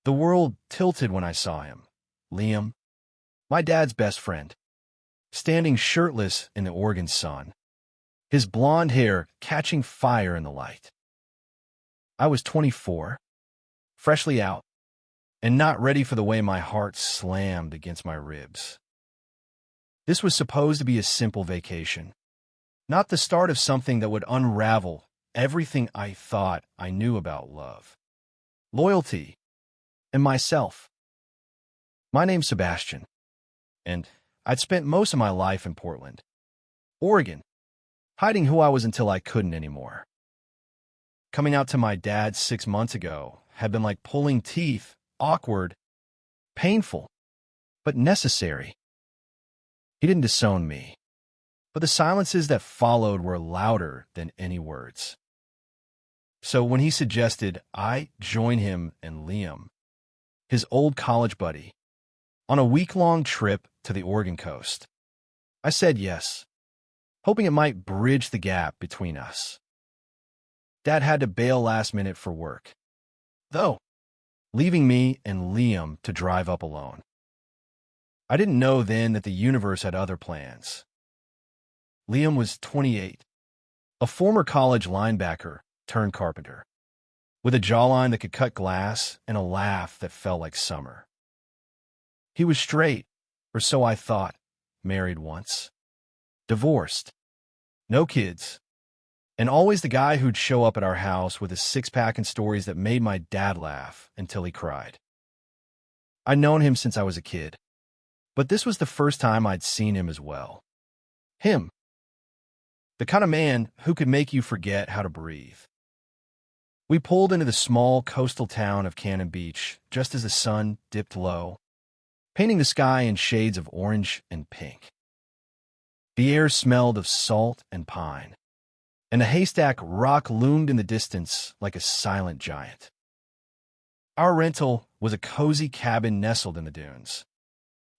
The world tilted when I saw him. Liam, my dad's best friend, standing shirtless in the Oregon sun, his blonde hair catching fire in the light. I was 24, freshly out, and not ready for the way my heart slammed against my ribs. This was supposed to be a simple vacation, not the start of something that would unravel everything I thought I knew about love, loyalty, and myself. My name's Sebastian, and I'd spent most of my life in Portland, Oregon, hiding who I was until I couldn't anymore. Coming out to my dad 6 months ago had been like pulling teeth, awkward, painful, but necessary. He didn't disown me, but the silences that followed were louder than any words. So when he suggested I join him and Liam, his old college buddy, on a week-long trip to the Oregon coast, I said yes, hoping it might bridge the gap between us. Dad had to bail last minute for work, though, leaving me and Liam to drive up alone. I didn't know then that the universe had other plans. Liam was 28, a former college linebacker turned carpenter, with a jawline that could cut glass and a laugh that felt like summer. He was straight, or so I thought, married once, divorced, no kids, and always the guy who'd show up at our house with a six-pack and stories that made my dad laugh until he cried. I'd known him since I was a kid, but this was the first time I'd seen him as well. Him. The kind of man who could make you forget how to breathe. We pulled into the small coastal town of Cannon Beach just as the sun dipped low, painting the sky in shades of orange and pink. The air smelled of salt and pine, and a haystack rock loomed in the distance like a silent giant. Our rental was a cozy cabin nestled in the dunes,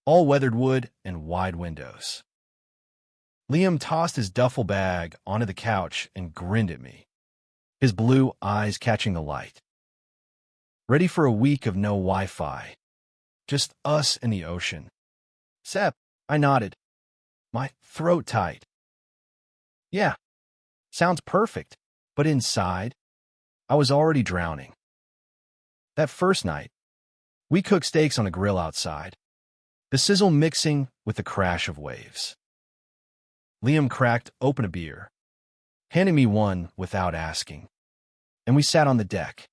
all weathered wood and wide windows. Liam tossed his duffel bag onto the couch and grinned at me, his blue eyes catching the light. Ready for a week of no Wi-Fi, just us and the ocean. Seb, I nodded, my throat tight. Yeah, sounds perfect, but inside, I was already drowning. That first night, we cooked steaks on a grill outside, the sizzle mixing with the crash of waves. Liam cracked open a beer, handing me one without asking, and we sat on the deck,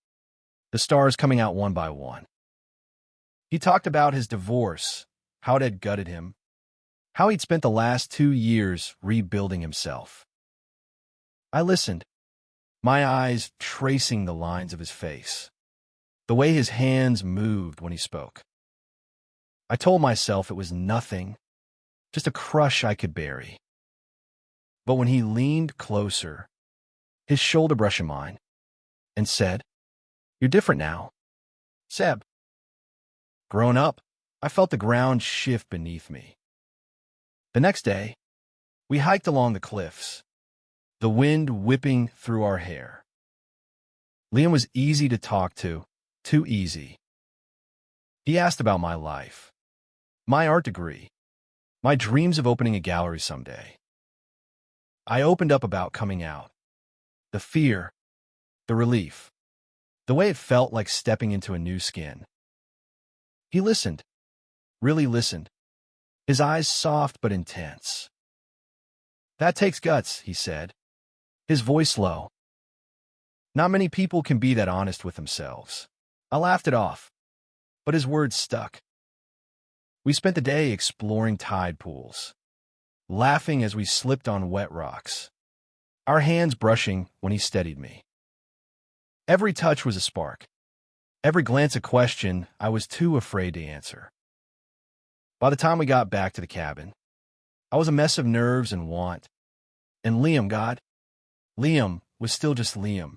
the stars coming out one by one. He talked about his divorce, how it had gutted him, how he'd spent the last 2 years rebuilding himself. I listened, my eyes tracing the lines of his face, the way his hands moved when he spoke. I told myself it was nothing, just a crush I could bury. But when he leaned closer, his shoulder brushing mine, and said, "You're different now, Seb." Grown up, I felt the ground shift beneath me. The next day, we hiked along the cliffs, the wind whipping through our hair. Liam was easy to talk to, too easy. He asked about my life, my art degree, my dreams of opening a gallery someday. I opened up about coming out, the fear, the relief, the way it felt like stepping into a new skin. He listened, really listened, his eyes soft but intense. "That takes guts," he said, his voice low. Not many people can be that honest with themselves. I laughed it off, but his words stuck. We spent the day exploring tide pools, laughing as we slipped on wet rocks, our hands brushing when he steadied me. Every touch was a spark, every glance a question I was too afraid to answer. By the time we got back to the cabin, I was a mess of nerves and want, and Liam was still just Liam,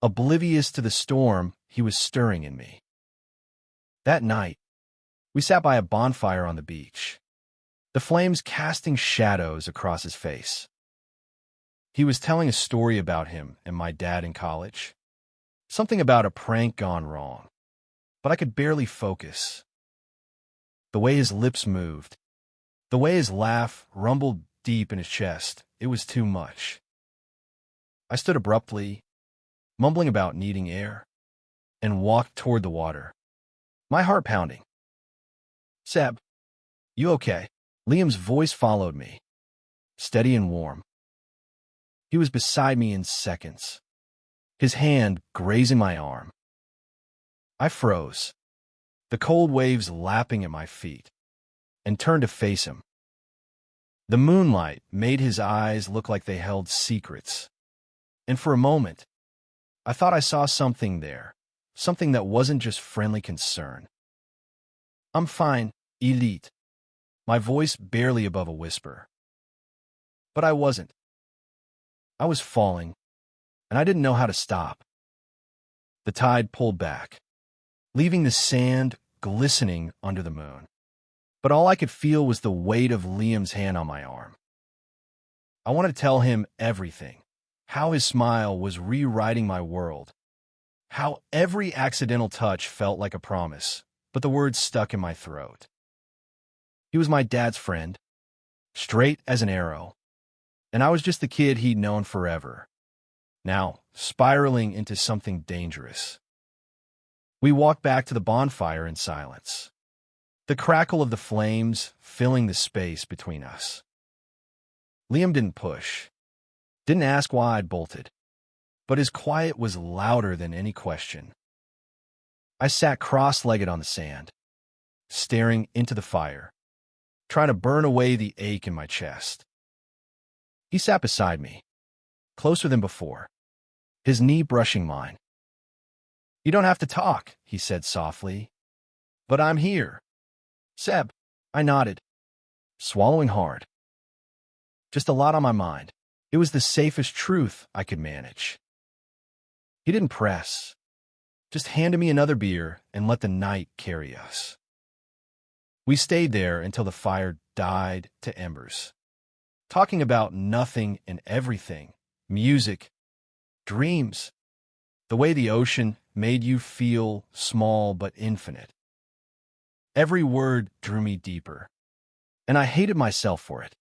oblivious to the storm he was stirring in me. That night, we sat by a bonfire on the beach, the flames casting shadows across his face. He was telling a story about him and my dad in college, something about a prank gone wrong, but I could barely focus. The way his lips moved, the way his laugh rumbled deep in his chest, it was too much. I stood abruptly, mumbling about needing air, and walked toward the water, my heart pounding. "Seb, you okay?" Liam's voice followed me, steady and warm. He was beside me in seconds, his hand grazing my arm. I froze, the cold waves lapping at my feet, and turned to face him. The moonlight made his eyes look like they held secrets, and for a moment, I thought I saw something there, something that wasn't just friendly concern. "I'm fine, Elite," my voice barely above a whisper. But I wasn't. I was falling, and I didn't know how to stop. The tide pulled back, leaving the sand glistening under the moon. But all I could feel was the weight of Liam's hand on my arm. I wanted to tell him everything, how his smile was rewriting my world, how every accidental touch felt like a promise, but the words stuck in my throat. He was my dad's friend, straight as an arrow, and I was just the kid he'd known forever, now spiraling into something dangerous. We walked back to the bonfire in silence, the crackle of the flames filling the space between us. Liam didn't push, didn't ask why I'd bolted, but his quiet was louder than any question. I sat cross-legged on the sand, staring into the fire, trying to burn away the ache in my chest. He sat beside me, closer than before, his knee brushing mine. "You don't have to talk," he said softly, "but I'm here." "Seb," I nodded, swallowing hard. Just a lot on my mind. It was the safest truth I could manage. He didn't press, just handed me another beer and let the night carry us. We stayed there until the fire died to embers, talking about nothing and everything, music, dreams, the way the ocean made you feel small but infinite. Every word drew me deeper, and I hated myself for it.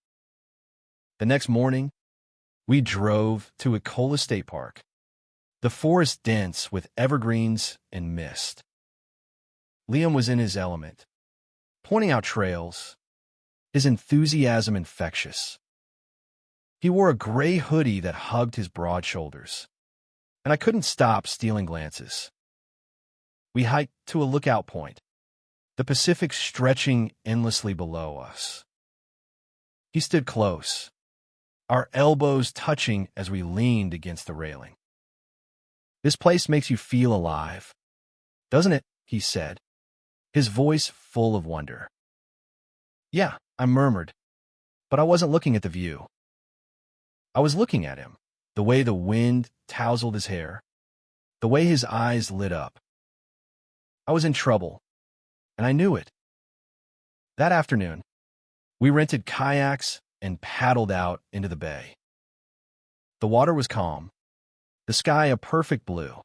The next morning, we drove to Ecola State Park, the forest dense with evergreens and mist. Liam was in his element, pointing out trails, his enthusiasm infectious. He wore a gray hoodie that hugged his broad shoulders, and I couldn't stop stealing glances. We hiked to a lookout point, the Pacific stretching endlessly below us. He stood close, our elbows touching as we leaned against the railing. "This place makes you feel alive, doesn't it?" he said, his voice full of wonder. "Yeah," I murmured, but I wasn't looking at the view. I was looking at him, the way the wind tousled his hair, the way his eyes lit up. I was in trouble, and I knew it. That afternoon, we rented kayaks and paddled out into the bay. The water was calm, the sky a perfect blue.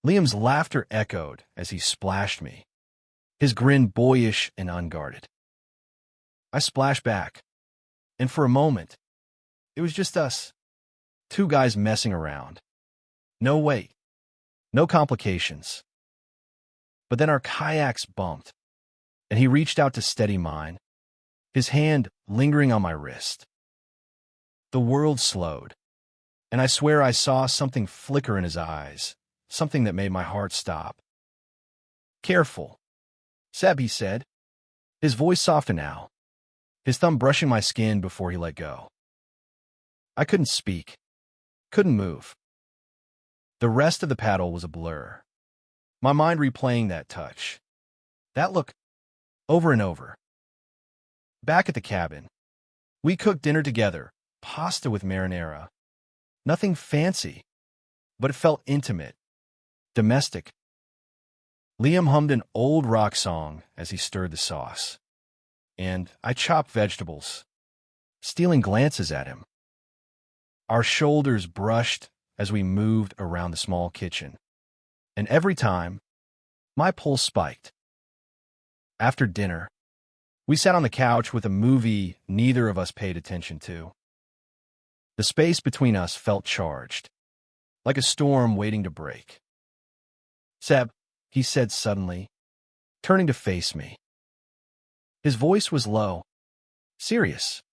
Liam's laughter echoed as he splashed me, his grin boyish and unguarded. I splashed back, and for a moment, it was just us, two guys messing around. No weight, no complications. But then our kayaks bumped, and he reached out to steady mine, his hand lingering on my wrist. The world slowed, and I swear I saw something flicker in his eyes, something that made my heart stop. "Careful, Seb," he said, his voice softened now, his thumb brushing my skin before he let go. I couldn't speak, couldn't move. The rest of the paddle was a blur, my mind replaying that touch, that look, over and over. Back at the cabin, we cooked dinner together, pasta with marinara. Nothing fancy, but it felt intimate, domestic. Liam hummed an old rock song as he stirred the sauce, and I chopped vegetables, stealing glances at him. Our shoulders brushed as we moved around the small kitchen, and every time, My pulse spiked. After dinner, we sat on the couch with a movie neither of us paid attention to. The space between us felt charged, like a storm waiting to break. "Seb," he said suddenly, turning to face me. His voice was low, serious.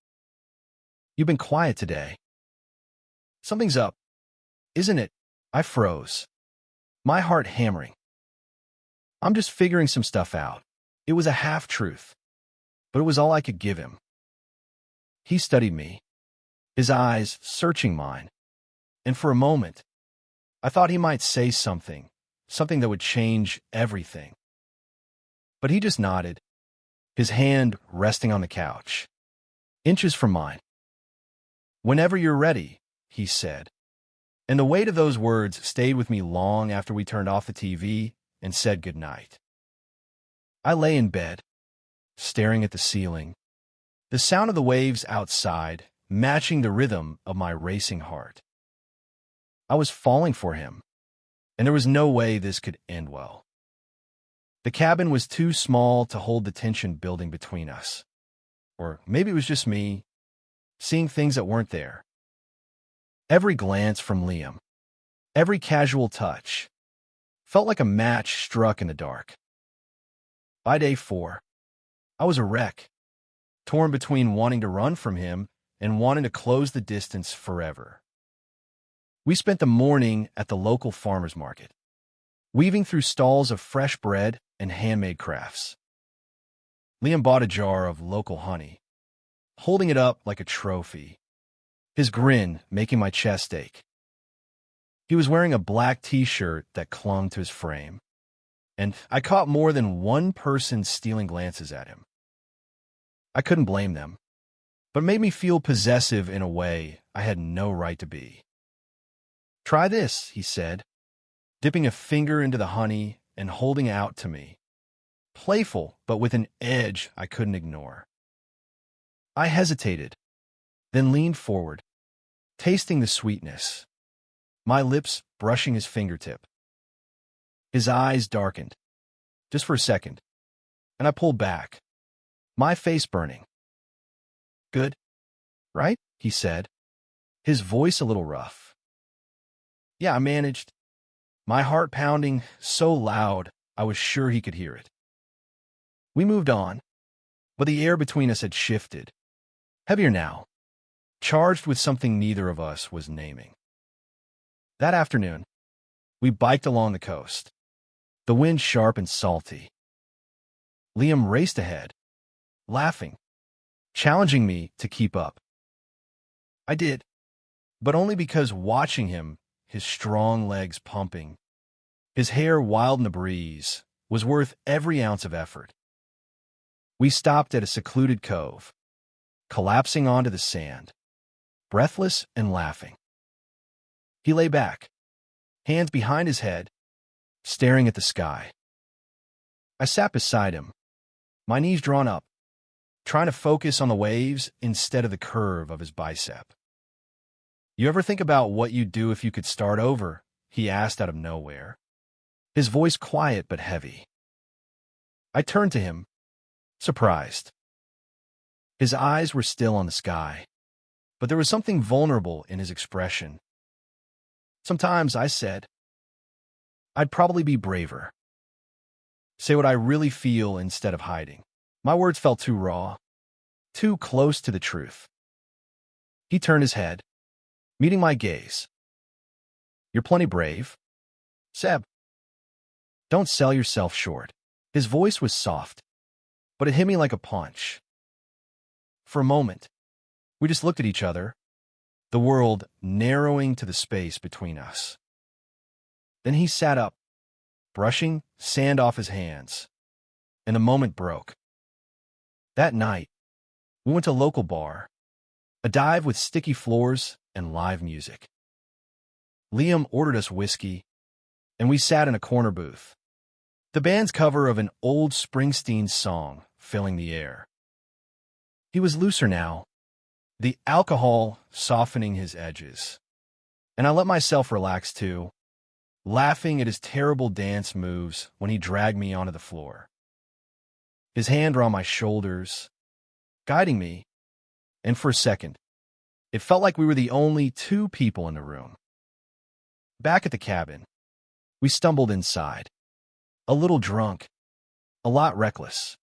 "You've been quiet today. Something's up, isn't it?" I froze, my heart hammering. "I'm just figuring some stuff out." It was a half-truth, but it was all I could give him. He studied me, his eyes searching mine, and for a moment, I thought he might say something that would change everything. But he just nodded, his hand resting on the couch, inches from mine. "Whenever you're ready," he said, and the weight of those words stayed with me long after we turned off the TV and said goodnight. I lay in bed, staring at the ceiling, the sound of the waves outside matching the rhythm of my racing heart. I was falling for him, and there was no way this could end well. The cabin was too small to hold the tension building between us. Or maybe it was just me, seeing things that weren't there. Every glance from Liam, every casual touch, felt like a match struck in the dark. By day 4, I was a wreck, torn between wanting to run from him and wanting to close the distance forever. We spent the morning at the local farmer's market, weaving through stalls of fresh bread and handmade crafts. Liam bought a jar of local honey, holding it up like a trophy, his grin making my chest ache. He was wearing a black t-shirt that clung to his frame, and I caught more than one person stealing glances at him. I couldn't blame them, but it made me feel possessive in a way I had no right to be. "Try this," he said, dipping a finger into the honey and holding it out to me, playful but with an edge I couldn't ignore. I hesitated, then leaned forward, tasting the sweetness, my lips brushing his fingertip. His eyes darkened, just for a second, and I pulled back, my face burning. "Good, right?" he said, his voice a little rough. "Yeah, I managed," my heart pounding so loud I was sure he could hear it. We moved on, but the air between us had shifted, heavier now, charged with something neither of us was naming. That afternoon, we biked along the coast, the wind sharp and salty. Liam raced ahead, laughing, challenging me to keep up. I did, but only because watching him, his strong legs pumping, his hair wild in the breeze, was worth every ounce of effort. We stopped at a secluded cove, collapsing onto the sand, breathless and laughing. He lay back, hands behind his head, staring at the sky. I sat beside him, my knees drawn up, trying to focus on the waves instead of the curve of his bicep. "You ever think about what you'd do if you could start over?" he asked out of nowhere, his voice quiet but heavy. I turned to him, surprised. His eyes were still on the sky, but there was something vulnerable in his expression. "Sometimes," I said, "I'd probably be braver. Say what I really feel instead of hiding." My words felt too raw, too close to the truth. He turned his head, meeting my gaze. "You're plenty brave, Seb. Don't sell yourself short." His voice was soft, but it hit me like a punch. For a moment, we just looked at each other, the world narrowing to the space between us. Then he sat up, brushing sand off his hands, and the moment broke. That night, we went to a local bar, a dive with sticky floors and live music. Liam ordered us whiskey, and we sat in a corner booth, the band's cover of an old Springsteen song filling the air. He was looser now, the alcohol softening his edges, and I let myself relax too, laughing at his terrible dance moves when he dragged me onto the floor. His hand on my shoulders, guiding me, and for a second, it felt like we were the only two people in the room. Back at the cabin, we stumbled inside, a little drunk, a lot reckless.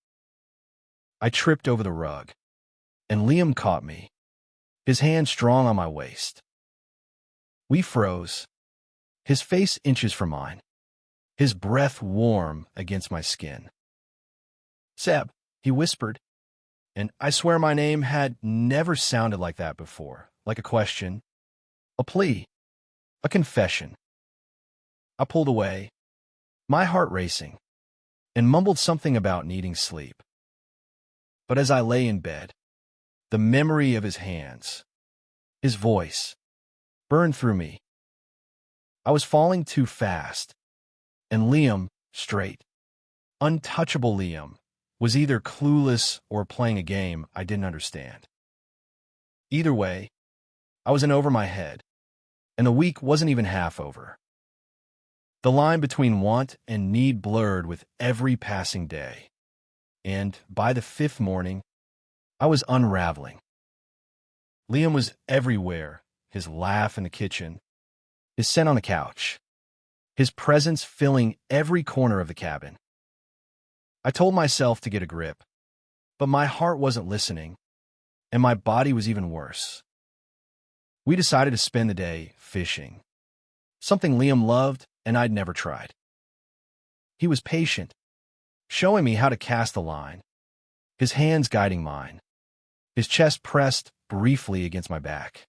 I tripped over the rug, and Liam caught me, his hand strong on my waist. We froze, his face inches from mine, his breath warm against my skin. "Seb," he whispered, and I swear my name had never sounded like that before, like a question, a plea, a confession. I pulled away, my heart racing, and mumbled something about needing sleep. But as I lay in bed, the memory of his hands, his voice, burned through me. I was falling too fast, and Liam, straight, untouchable Liam, was either clueless or playing a game I didn't understand. Either way, I was in over my head, and the week wasn't even half over. The line between want and need blurred with every passing day, and by the fifth morning, I was unraveling. Liam was everywhere, his laugh in the kitchen, his scent on the couch, his presence filling every corner of the cabin. I told myself to get a grip, but my heart wasn't listening, and my body was even worse. We decided to spend the day fishing, something Liam loved and I'd never tried. He was patient, showing me how to cast the line, his hands guiding mine, his chest pressed briefly against my back.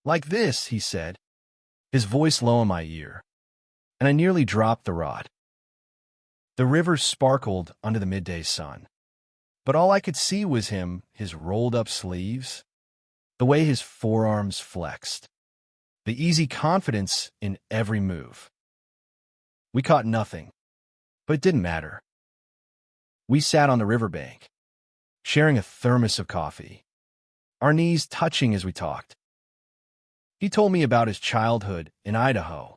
"Like this," he said, his voice low in my ear, and I nearly dropped the rod. The river sparkled under the midday sun, but all I could see was him, his rolled-up sleeves, the way his forearms flexed, the easy confidence in every move. We caught nothing, but it didn't matter. We sat on the riverbank, sharing a thermos of coffee, our knees touching as we talked. He told me about his childhood in Idaho,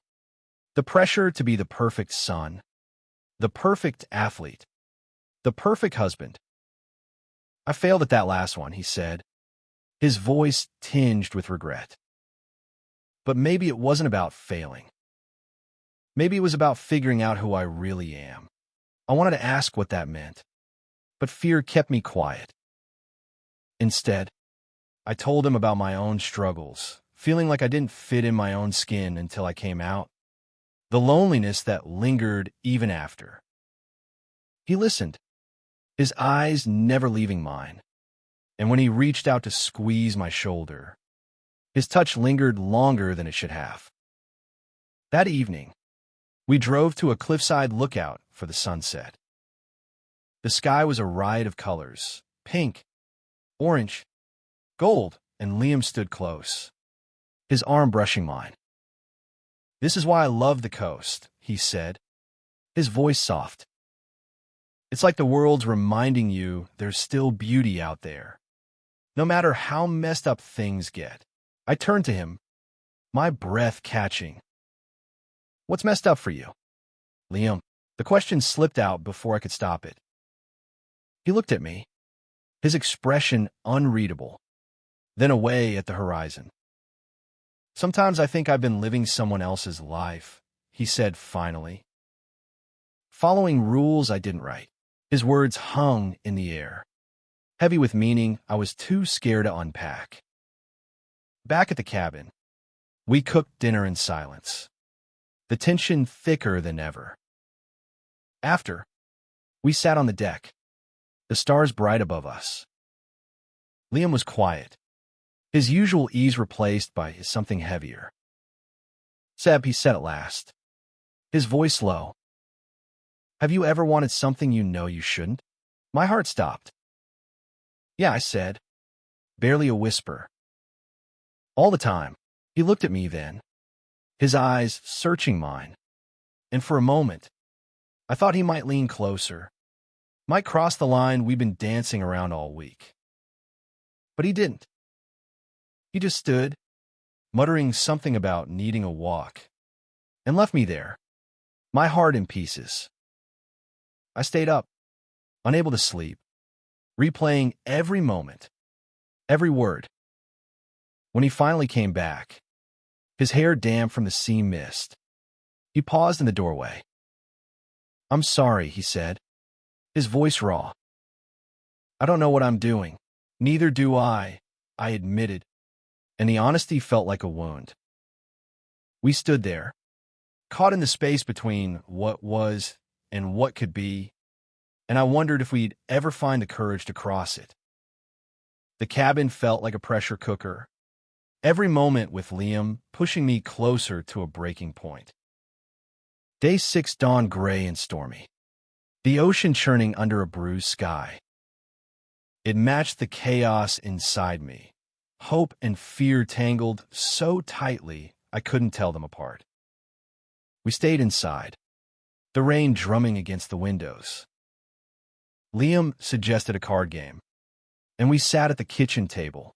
the pressure to be the perfect son, the perfect athlete, the perfect husband. "I failed at that last one," he said, his voice tinged with regret. But maybe it wasn't about failing. Maybe it was about figuring out who I really am. I wanted to ask what that meant, but fear kept me quiet. Instead, I told him about my own struggles, feeling like I didn't fit in my own skin until I came out, the loneliness that lingered even after. He listened, his eyes never leaving mine, and when he reached out to squeeze my shoulder, his touch lingered longer than it should have. That evening, we drove to a cliffside lookout for the sunset. The sky was a riot of colors, pink, orange, gold, and Liam stood close, his arm brushing mine. "This is why I love the coast," he said, his voice soft. "It's like the world's reminding you there's still beauty out there, no matter how messed up things get." I turned to him, my breath catching. "What's messed up for you, Liam?" The question slipped out before I could stop it. He looked at me, his expression unreadable, then away at the horizon. "Sometimes I think I've been living someone else's life," he said finally. "Following rules I didn't write." His words hung in the air, heavy with meaning I was too scared to unpack. Back at the cabin, we cooked dinner in silence, the tension thicker than ever. After, we sat on the deck, the stars bright above us. Liam was quiet, his usual ease replaced by something heavier. "Seb," he said at last, his voice low, "have you ever wanted something you know you shouldn't?" My heart stopped. "Yeah," I said, barely a whisper. "All the time." He looked at me then, his eyes searching mine, and for a moment, I thought he might lean closer, might cross the line we've been dancing around all week. But he didn't. He just stood, muttering something about needing a walk, and left me there, my heart in pieces. I stayed up, unable to sleep, replaying every moment, every word. When he finally came back, his hair damp from the sea mist, he paused in the doorway. "I'm sorry," he said, his voice raw. "I don't know what I'm doing." "Neither do I admitted, and the honesty felt like a wound. We stood there, caught in the space between what was and what could be, and I wondered if we'd ever find the courage to cross it. The cabin felt like a pressure cooker, every moment with Liam pushing me closer to a breaking point. Day 6 dawned gray and stormy, the ocean churning under a bruised sky. It matched the chaos inside me, hope and fear tangled so tightly I couldn't tell them apart. We stayed inside, the rain drumming against the windows. Liam suggested a card game, and we sat at the kitchen table,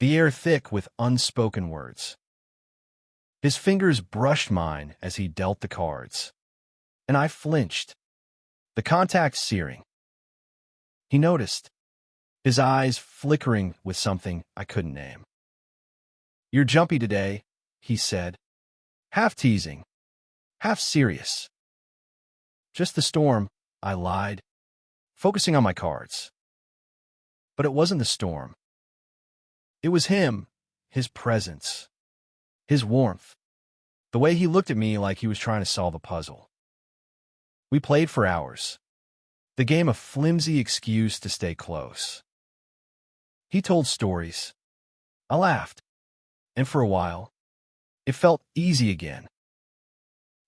the air thick with unspoken words. His fingers brushed mine as he dealt the cards, and I flinched, the contact searing. He noticed, his eyes flickering with something I couldn't name. "You're jumpy today," he said, half teasing, half serious. "Just the storm," I lied, focusing on my cards. But it wasn't the storm. It was him, his presence, his warmth, the way he looked at me like he was trying to solve a puzzle. We played for hours, the game a flimsy excuse to stay close. He told stories. I laughed, and for a while, it felt easy again.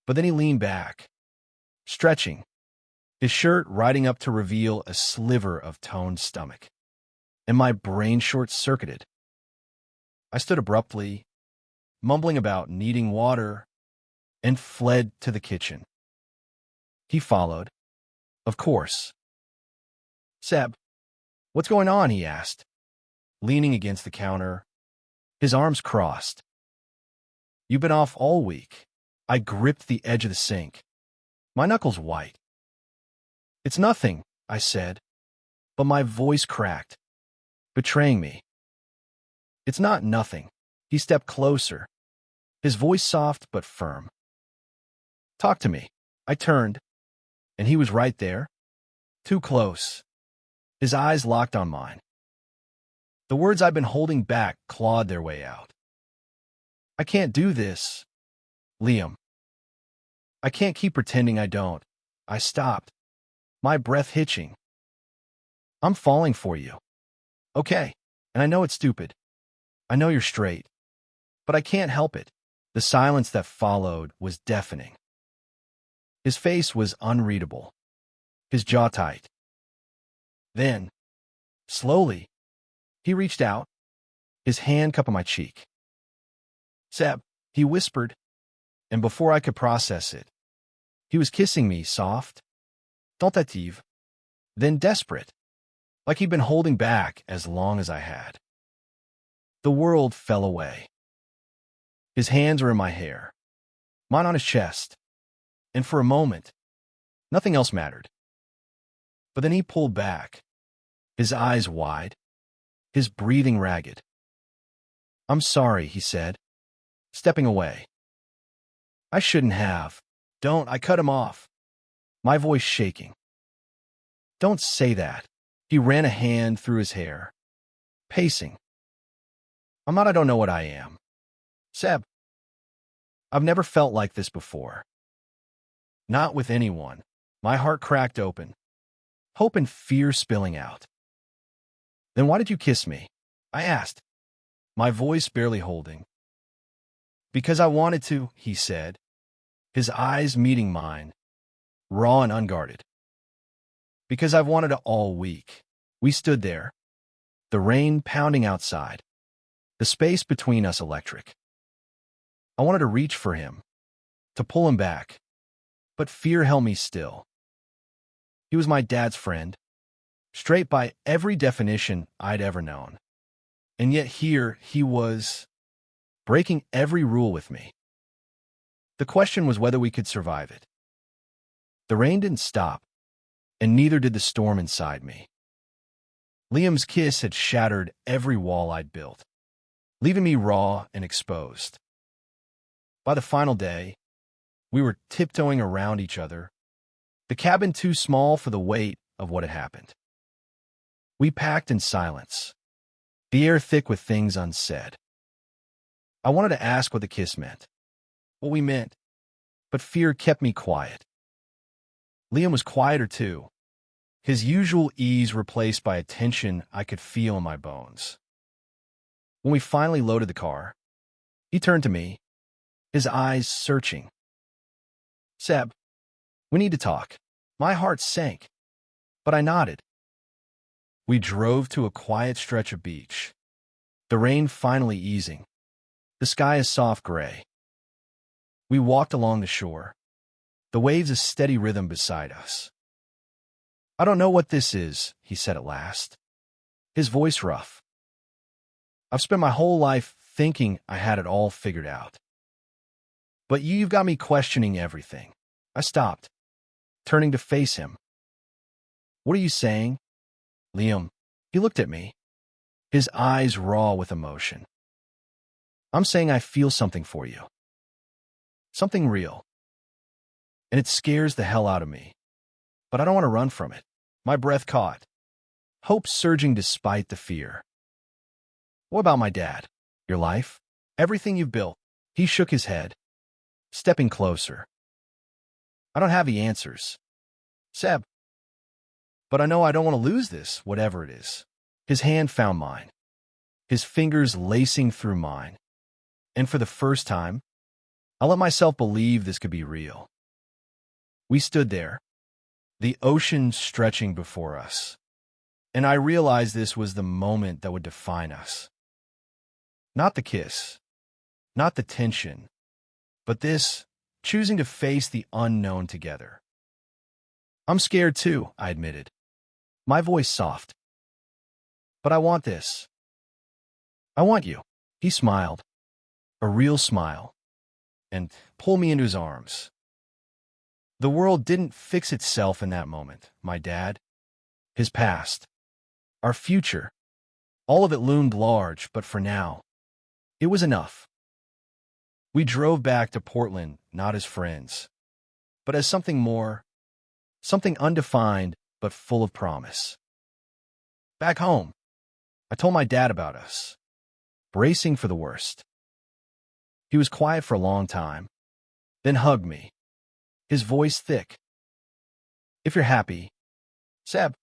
But then he leaned back, stretching, his shirt riding up to reveal a sliver of toned stomach, and my brain short-circuited. I stood abruptly, mumbling about needing water, and fled to the kitchen. He followed, of course. "Seb, what's going on?" he asked, leaning against the counter, his arms crossed. "You've been off all week." I gripped the edge of the sink, my knuckles white. "It's nothing," I said, but my voice cracked, betraying me. "It's not nothing." He stepped closer, his voice soft but firm. "Talk to me." I turned, and he was right there, too close, his eyes locked on mine. The words I'd been holding back clawed their way out. "I can't do this, Liam. I can't keep pretending I don't." I stopped, my breath hitching. "I'm falling for you. Okay, and I know it's stupid. I know you're straight. But I can't help it." The silence that followed was deafening. His face was unreadable, his jaw tight. Then, slowly, he reached out, his hand cupping my cheek. "Seb," he whispered, and before I could process it, he was kissing me soft, tentative, then desperate, like he'd been holding back as long as I had. The world fell away. His hands were in my hair, mine on his chest, and for a moment, nothing else mattered. But then he pulled back, his eyes wide, his breathing ragged. "I'm sorry," he said, stepping away. "I shouldn't have." "Don't," I cut him off, my voice shaking. "Don't say that." He ran a hand through his hair, pacing. "I'm not, I don't know what I am. Seb, I've never felt like this before. Not with anyone." My heart cracked open, hope and fear spilling out. "Then why did you kiss me?" I asked, my voice barely holding. "Because I wanted to," he said, his eyes meeting mine, raw and unguarded. "Because I've wanted it all week." We stood there, the rain pounding outside, the space between us electric. I wanted to reach for him, to pull him back, but fear held me still. He was my dad's friend, straight by every definition I'd ever known. And yet here he was, breaking every rule with me. The question was whether we could survive it. The rain didn't stop, and neither did the storm inside me. Liam's kiss had shattered every wall I'd built, leaving me raw and exposed. By the final day, we were tiptoeing around each other, the cabin too small for the weight of what had happened. We packed in silence, the air thick with things unsaid. I wanted to ask what the kiss meant, what we meant, but fear kept me quiet. Liam was quieter too, his usual ease replaced by a tension I could feel in my bones. When we finally loaded the car, he turned to me, his eyes searching. "Seb, we need to talk." My heart sank, but I nodded. We drove to a quiet stretch of beach, the rain finally easing, the sky a soft gray. We walked along the shore, the waves a steady rhythm beside us. "I don't know what this is," he said at last, his voice rough. "I've spent my whole life thinking I had it all figured out. But you've got me questioning everything." I stopped, turning to face him. "What are you saying?" "Liam," he looked at me, his eyes raw with emotion. "I'm saying I feel something for you. Something real. And it scares the hell out of me. But I don't want to run from it." My breath caught, hope surging despite the fear. "What about my dad? Your life? Everything you've built?" He shook his head, stepping closer. "I don't have the answers, Seb. But I know I don't want to lose this, whatever it is." His hand found mine, his fingers lacing through mine. And for the first time, I let myself believe this could be real. We stood there, the ocean stretching before us, and I realized this was the moment that would define us. Not the kiss, not the tension, but this, choosing to face the unknown together. "I'm scared too," I admitted, my voice soft. "But I want this. I want you." He smiled, a real smile, and pulled me into his arms. The world didn't fix itself in that moment. My dad, his past, our future, all of it loomed large, but for now, it was enough. We drove back to Portland not as friends, but as something more, something undefined but full of promise. Back home, I told my dad about us, bracing for the worst. He was quiet for a long time, then hugged me, his voice thick. "If you're happy, Seb,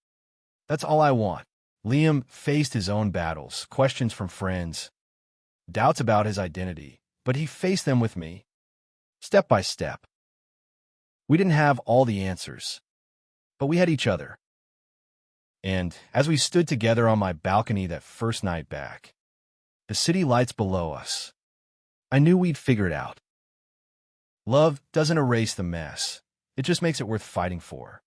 that's all I want." Liam faced his own battles, questions from friends, doubts about his identity, but he faced them with me, step by step. We didn't have all the answers, but we had each other. And as we stood together on my balcony that first night back, the city lights below us, I knew we'd figure it out. Love doesn't erase the mess. It just makes it worth fighting for.